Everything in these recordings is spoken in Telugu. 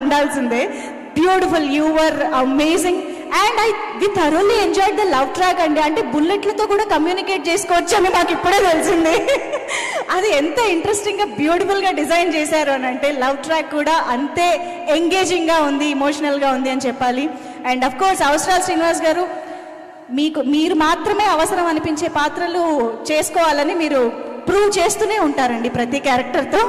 ఉండాల్సిందే. Beautiful, you were amazing. And we thoroughly enjoyed the love track అండి. అంటే బుల్లెట్లతో కూడా కమ్యూనికేట్ చేసుకోవచ్చు అని నాకు ఇప్పుడే తెలిసింది. అది ఎంత ఇంట్రెస్టింగ్గా బ్యూటిఫుల్గా డిజైన్ చేశారు అని అంటే లవ్ ట్రాక్ కూడా అంతే ఎంగేజింగ్గా ఉంది, ఇమోషనల్గా ఉంది అని చెప్పాలి. అండ్ అఫ్ కోర్స్ అవసరాలు శ్రీనివాస్ గారు, మీరు మాత్రమే అవసరం అనిపించే పాత్రలు చేసుకోవాలని మీరు ప్రూవ్ చేస్తూనే ఉంటారండి ప్రతి క్యారెక్టర్తో.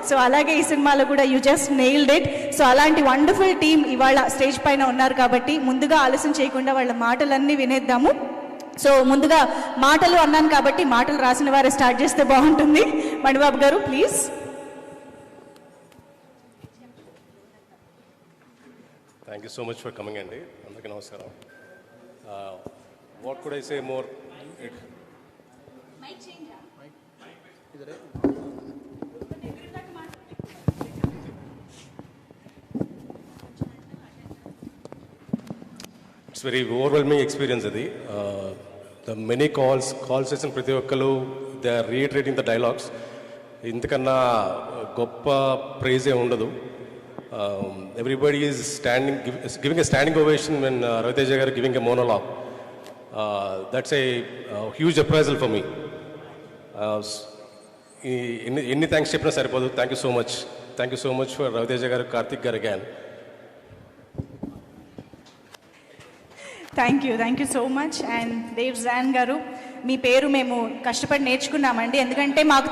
సో అలాగే ఈ సినిమాలో కూడా you just nailed it. So అలాంటి వండర్ఫుల్ టీమ్ ఇవాళ స్టేజ్ పైన ఉన్నారు కాబట్టి ముందుగా ఆలస్యం చేయకుండా వాళ్ళ మాటలన్నీ వినేద్దాము. సో ముందుగా మాటలు అన్నాను కాబట్టి మాటలు రాసిన వారే స్టార్ట్ చేస్తే బాగుంటుంది. Manibabu garu please. Thank you so much for coming అండి. అందరికీ నమస్కారం. What could I say more? It's very overwhelming experience అది. ద మెనీ కాల్స్ చేసిన ప్రతి ఒక్కరు they are reiterating the dialogues. ఇంతకన్నా గొప్ప ప్రైజే ఉండదు. Everybody is giving a standing ovation when Raviteja garu giving a monologue. That's a huge appraisal for me. Any thanks cheppina saripodu. Thank you so much. Thank you so much for Raviteja garu, Karthik garu again. Thank you so much. And Dev John garu, మీ పేరు మేము కష్టపడి నేర్చుకున్నామండి, ఎందుకంటే మాకు